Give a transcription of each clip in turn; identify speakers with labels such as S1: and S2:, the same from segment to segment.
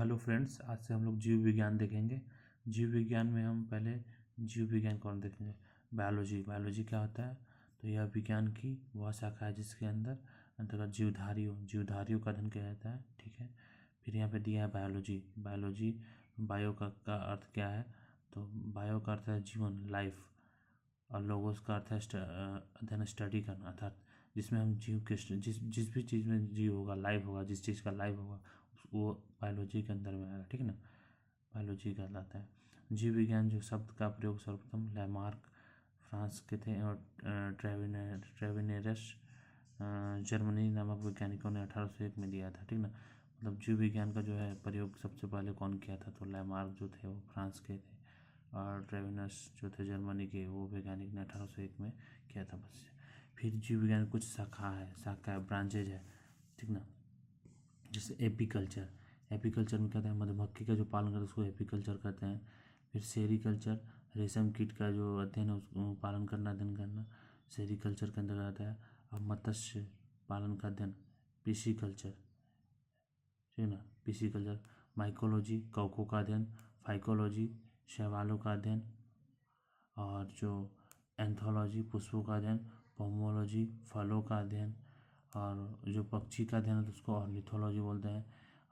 S1: Hello friends, आज से हम लोग जीव विज्ञान देखेंगे। जीव विज्ञान में हम पहले जीव विज्ञान कौन देखेंगे? बायोलॉजी। बायोलॉजी क्या होता है? तो यह विज्ञान की वह शाखा है जिसके अंतर्गत जीवधारियों का अध्ययन किया जाता है। ठीक है। फिर यहाँ पे दिया है बायोलॉजी। बायोलॉजी बायो का अर्थ क्या है? तो बायो का अर्थ है जीवन, लाइफ, और लोगोस का अर्थ है अध्ययन, स्टडी करना, अर्थात जिसमें हम जीव के जिस भी चीज़ में जीव होगा, लाइफ होगा, जिस चीज़ का लाइफ होगा वो बायोलॉजी के अंदर में आएगा। ठीक है ना, बायोलॉजी कहलाता है। जीव विज्ञान जो शब्द का प्रयोग सर्वप्रथम लैमार्क फ्रांस के थे और ट्रेविनेरस जर्मनी नामक वैज्ञानिकों ने 1801 में दिया था। ठीक ना, मतलब जीव विज्ञान का जो है प्रयोग सबसे पहले कौन किया था? तो लैमार्क जो थे वो फ्रांस के थे और ट्रेविनस जो थे जर्मनी के, वो वैज्ञानिक ने 1801 में किया था। बस। फिर जीव विज्ञान कुछ शाखा है, ब्रांचेज है। ठीक ना, जैसे एपीकल्चर। एपीकल्चर में कहते हैं मधुमक्खी का जो पालन करते हैं उसको एपीकल्चर कहते हैं। फिर सेरीकल्चर, रेशम कीट का जो अध्ययन है उसको पालन करना, अध्ययन करना, सेरीकल्चर के अंदर आता है। और मत्स्य पालन का अध्ययन, पिसीकल्चर। ठीक है ना, पिसीकल्चर। माइकोलॉजी, कौकों का अध्ययन। फाइकोलॉजी, शैवालों का अध्ययन। और जो एंथोलॉजी, पुष्पों का अध्ययन। पोमोलॉजी, फलों का अध्ययन। और जो पक्षी का अध्ययन है तो उसको ऑर्निथोलॉजी बोलते हैं।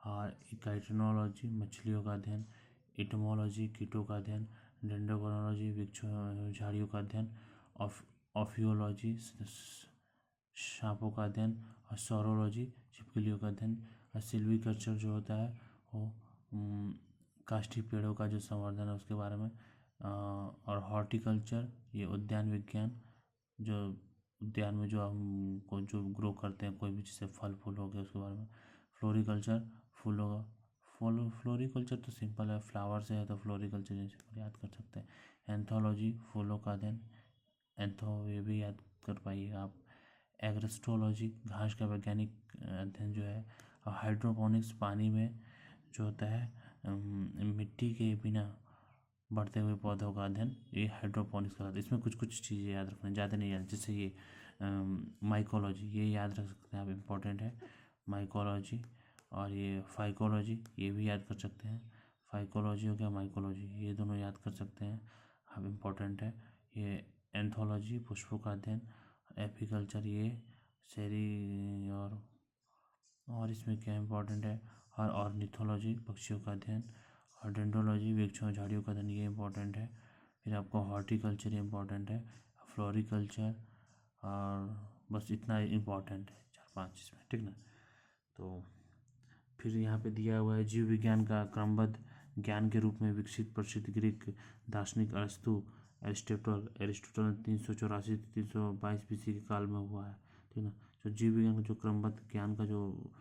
S1: और इकाइटोलॉजी, मछलियों का अध्ययन। इटमोलॉजी, कीटों का अध्ययन। डेंड्रोक्रोनोलॉजी, वृक्षों झाड़ियों का अध्ययन। ऑफियोलॉजी, सांपों का अध्ययन। और सौरोलॉजी, छिपकलियों का अध्ययन। और सिल्वीकल्चर जो होता है वो काष्ठी पेड़ों का जो संवर्धन है उसके बारे में। और हॉर्टिकल्चर, ये उद्यान विज्ञान, जो उद्यान में जो हम को जो ग्रो करते हैं, कोई भी चीज़ से फल फूल हो गया उसके बारे में। फ्लोरिकल्चर, फूलों का। फ्लोरिकल्चर तो सिंपल है, फ्लावर से है तो फ्लोरिकल्चर जैसे याद कर सकते हैं। एंथोलॉजी, फूलों का अध्ययन, ये भी याद कर पाइएगा आप। एग्रोस्टोलॉजी, घास का वैज्ञानिक अध्ययन जो है। और हाइड्रोपोनिक्स, पानी में जो होता है मिट्टी के बिना बढ़ते हुए पौधों का अध्ययन, ये हाइड्रोपोनिक्स का। इसमें कुछ कुछ चीज़ें याद रखना, ज़्यादा नहीं याद। जैसे ये माइकोलॉजी, ये याद रख सकते हैं आप, इम्पोर्टेंट है माइकोलॉजी। और ये फाइकोलॉजी, ये भी याद कर सकते हैं। फाइकोलॉजी हो गया, माइकोलॉजी, ये दोनों याद कर सकते हैं आप, इम्पोर्टेंट है। ये एंथोलॉजी, पुष्पों का अध्ययन। एपीकल्चर, ये सेरी और इसमें क्या इम्पोर्टेंट है। और ऑर्निथोलॉजी, पक्षियों का अध्ययन। और डेंड्रोलॉजी, वृक्षों झाड़ियों का अध्ययन, ये इम्पोर्टेंट है। फिर आपको हॉर्टिकल्चर इम्पोर्टेंट है, फ्लोरिकल्चर, और बस इतना इम्पोर्टेंट है, 4-5 इसमें। ठीक ना, तो फिर यहाँ पे दिया हुआ है जीव विज्ञान का क्रमबद्ध ज्ञान के रूप में विकसित प्रसिद्ध ग्रीक दार्शनिक एरिस्टोटल 384 से 322 BC के काल में हुआ है। ठीक ना, तो जीव विज्ञान का जो क्रमबद्ध ज्ञान का जो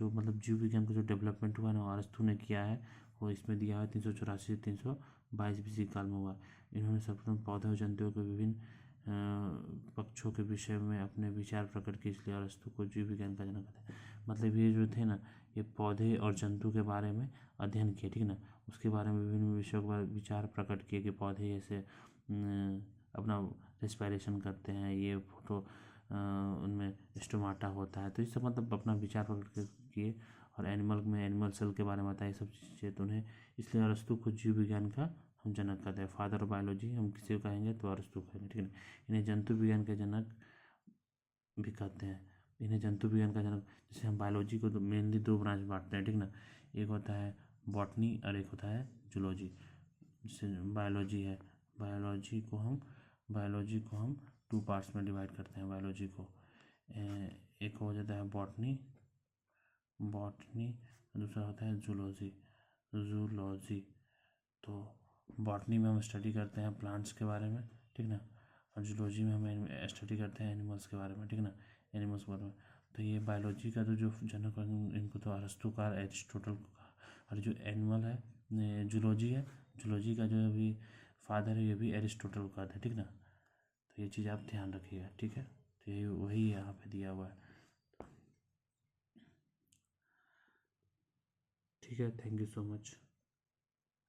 S1: मतलब जीव विज्ञान का जो डेवलपमेंट हुआ है ना, अरस्तु ने किया है, वो इसमें दिया है 384 से 322 BC काल में हुआ। इन्होंने सर्वप्रथम पौधे और जंतुओं के विभिन्न पक्षों के विषय में अपने विचार प्रकट किए, इसलिए अरस्तु को जीव विज्ञान का जनक कहते हैं। मतलब ये जो थे ना, ये पौधे और जंतु के बारे में अध्ययन किए। ठीक ना, उसके बारे में विभिन्न विषयों के बारे में विचार प्रकट किए कि पौधे ऐसे अपना रेस्पिरेशन करते हैं, ये फोटो उनमें स्टोमाटा होता है, तो ये सब मतलब अपना विचार प्रकट किए। और एनिमल सेल के बारे में बताया, सब चीज़ें तो उन्हें, इसलिए अरस्तु को जीव विज्ञान का हम जनक कहते हैं। फादर ऑफ बायोलॉजी हम किसी को कहेंगे तो अरस्तु कहेंगे। ठीक है, इन्हें जंतु विज्ञान के जनक भी कहते हैं। इन्हें जंतु विज्ञान का जनक, जैसे हम बायोलॉजी को तो मेनली 2 ब्रांच बांटते हैं। ठीक ना, एक होता है बॉटनी और एक होता है जूलॉजी। जैसे बायोलॉजी है, बायोलॉजी को हम 2 पार्ट्स में डिवाइड करते हैं बायोलॉजी को। एक हो जाता है बॉटनी, दूसरा होता है जूलॉजी। तो बॉटनी में हम स्टडी करते हैं प्लांट्स के बारे में। ठीक ना, और जूलॉजी में हम स्टडी करते हैं एनिमल्स के बारे में। ठीक ना, एनिमल्स के बारे में। तो ये बायोलॉजी का तो जो जनक, इनको तो अरस्तु का, एरिस्टोटल का। और जो एनिमल है, जूलॉजी का जो अभी फादर है, ये भी एरिस्टोटल का था। ठीक ना, तो ये चीज़ आप ध्यान रखिएगा। ठीक है, तो ये वही यहाँ पे दिया हुआ है। ठीक है, थैंक यू सो मच।